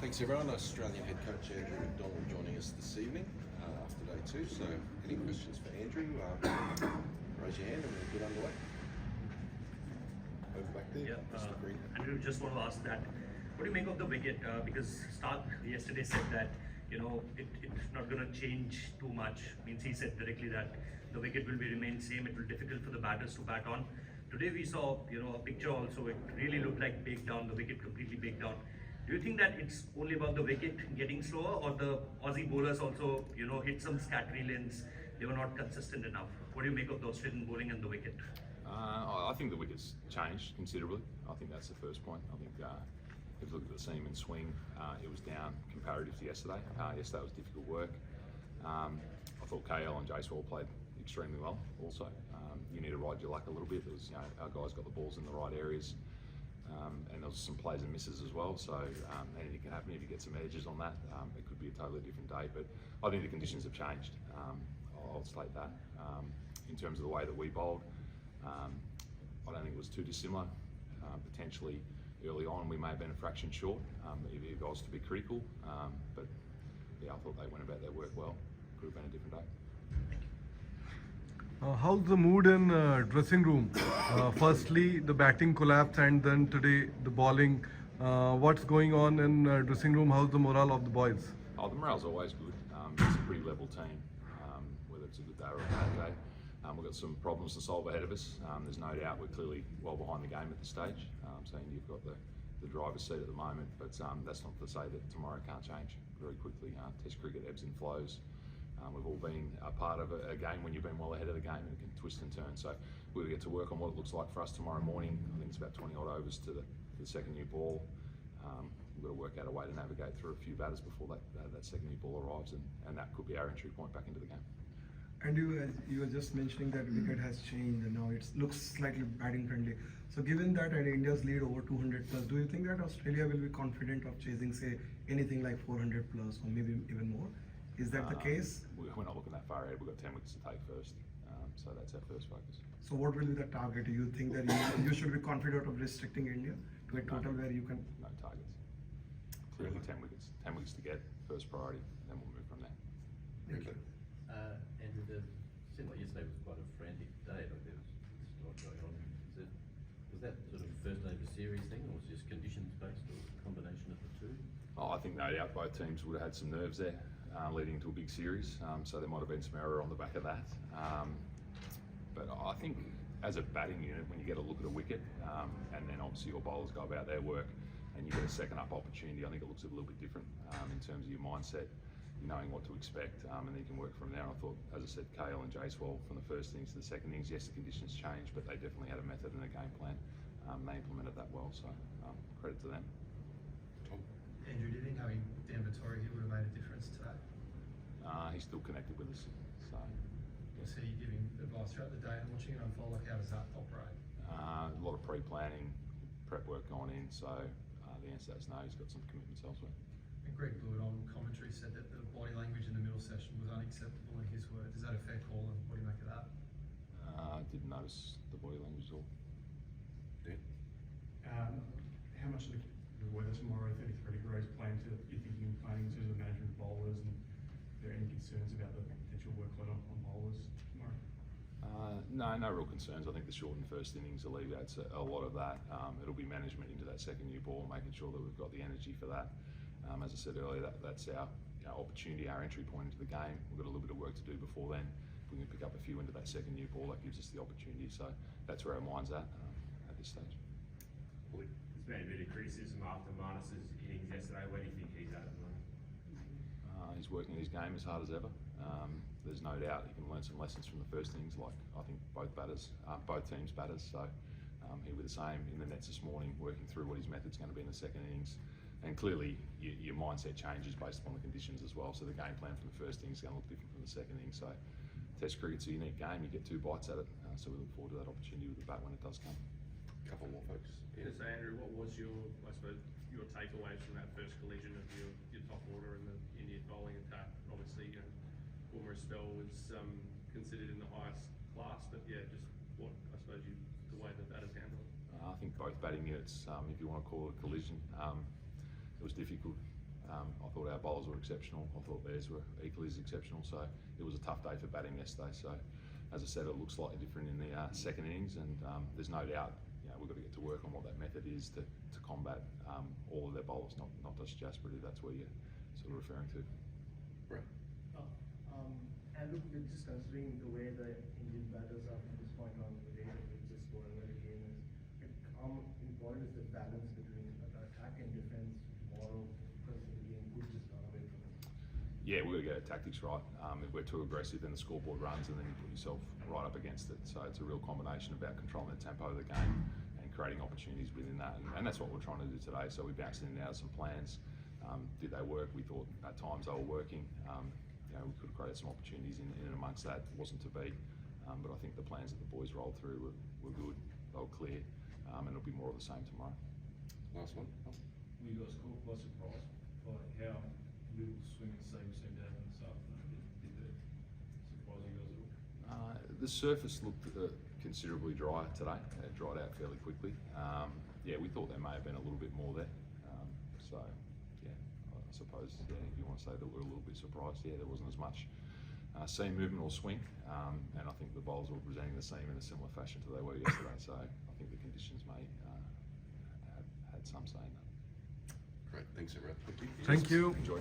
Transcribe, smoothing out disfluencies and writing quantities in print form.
Thanks everyone. Australian head coach Andrew McDonald joining us this evening after day two. So any questions for Andrew, raise your hand and we'll get underway. Over back there, Mr. Green. Andrew, just want to ask that, what do you make of the wicket? Because Stark yesterday said that it's not going to change too much. Means he said directly that the wicket will remain same. It will be difficult for the batters to bat on. Today we saw a picture also. It really looked like baked down. The wicket completely baked down. Do you think that it's only about the wicket getting slower, or the Aussie bowlers also hit some scattery lanes? They were not consistent enough. What do you make of the Australian bowling and the wicket? I think the wicket's changed considerably. I think that's the first point. I think if you look at the seam and swing, it was down comparative to yesterday. Yesterday was difficult work. I thought KL and Jaiswal played extremely well also. You need to ride your luck a little bit. There was, our guys got the balls in the right areas. And there was some plays and misses as well, so anything can happen if you get some edges on that. It could be a totally different day, but I think the conditions have changed. I'll state that. In terms of the way that we bowled, I don't think it was too dissimilar. Potentially early on we may have been a fraction short if it was to be critical, but yeah, I thought they went about their work well. Could have been a different day. How's the mood in dressing room? Firstly, the batting collapse, and then today the bowling. What's going on in dressing room? How's the morale of the boys? Oh, the morale's always good. It's a pretty level team, whether it's a good day or a bad day. We've got some problems to solve ahead of us. There's no doubt we're clearly well behind the game at this stage. So India's got the driver's seat at the moment, but that's not to say that tomorrow can't change very quickly. Test cricket ebbs and flows. We've all been a part of a game when you've been well ahead of the game, and it can twist and turn. So we'll get to work on what it looks like for us tomorrow morning. I think it's about 20 odd overs to the second new ball. We've got to work out a way to navigate through a few batters before that second new ball arrives, and that could be our entry point back into the game. And you were just mentioning that wicket has changed and now it looks slightly batting friendly. So given that and India's lead over 200 plus, do you think that Australia will be confident of chasing, say, anything like 400 plus or maybe even more? Is that the case? We're not looking that far ahead. We've got 10 wickets to take first, so that's our first focus. So what will be the target? Do you think that you should be confident of restricting India to a total where you can? No targets. Clearly 10 wickets. 10 wickets to get, first priority, then we'll move from there. Thank you. Andrew, it seemed like yesterday was quite a frantic day. Like there was a lot going on. Was that sort of first day of a series thing, or was it just conditions based, or a combination of the two? Oh, I think no doubt both teams would have had some nerves there. Leading to a big series, so there might have been some error on the back of that. But I think as a batting unit, when you get a look at a wicket, and then obviously your bowlers go about their work, and you get a second up opportunity, I think it looks a little bit different in terms of your mindset, knowing what to expect, and then you can work from there. And I thought, as I said, KL and Jaiswal from the first innings to the second innings, yes, the conditions changed, but they definitely had a method and a game plan. They implemented that well, so credit to them. Andrew, do you think having Dan Vittori here would have made a difference today? He's still connected with us, so. Was he giving advice throughout the day and watching it unfold? Like, how does that operate? A lot of pre-planning, prep work going in, so the answer to that is no, he's got some commitments elsewhere. And Greg Blewett on commentary said that the body language in the middle session was unacceptable in his words. Is that a fair call, and what do you make of that? I didn't notice the body language at all. How much of the weather tomorrow, 33 degrees, plan to you're thinking of planning in terms of management of bowlers, and are there any concerns about the potential workload on bowlers tomorrow? No real concerns. I think the shortened first innings alleviates a lot of that. It'll be management into that second new ball, making sure that we've got the energy for that. As I said earlier, that's our opportunity, our entry point into the game. We've got a little bit of work to do before then. If we can pick up a few into that second new ball, that gives us the opportunity. So that's where our mind's at this stage. There's been a bit of criticism after Marnus's innings yesterday. Where do you think he's at the moment? He's working his game as hard as ever. There's no doubt he can learn some lessons from the first innings, like I think both teams batters. So he'll be the same in the nets this morning, working through what his method's going to be in the second innings. And clearly, your mindset changes based upon the conditions as well. So the game plan from the first innings is going to look different from the second innings. So Test cricket's a unique game. You get 2 bites at it. So we look forward to that opportunity with the bat when it does come. Couple more folks. Yeah. So Andrew, what was your takeaways from that first collision of your top order and the Indian bowling attack? Obviously, Boomer's spell was considered in the highest class, but yeah, just what the way the batters handled it. I think both batting units, if you want to call it a collision, it was difficult. I thought our bowlers were exceptional. I thought theirs were equally as exceptional. So it was a tough day for batting yesterday. So as I said, it looks slightly different in the second innings, and there's no doubt, we've got to get to work on what that method is to combat all of their bowlers, not just Jasper, if that's where you're sort of referring to. Right. And look, just considering the way the Indian batters are from this point on, the rate at which they score and where the game is, how important is the balance between attack and defense tomorrow, because the game could just run away from it? Yeah, we've got to get our tactics right. If we're too aggressive, then the scoreboard runs, and then you put yourself right up against it. So it's a real combination about controlling the tempo of the game and creating opportunities within that, and that's what we're trying to do today. So we bounced in and out of some plans. Did they work? We thought at times they were working. We could have created some opportunities in and amongst that. It wasn't to be, but I think the plans that the boys rolled through were good. They were clear, and it'll be more of the same tomorrow. Last one. We got caught by surprise by how little swimming seems to happen this afternoon. Did that surprise you guys at all? The surface looked considerably drier today. It dried out fairly quickly. We thought there may have been a little bit more there. I suppose, if you want to say that we're a little bit surprised, there wasn't as much seam movement or swing, and I think the bowlers were presenting the seam in a similar fashion to they were yesterday, so I think the conditions may have had some say in that. Great, thanks everyone. Thank you. Thank you. Enjoy.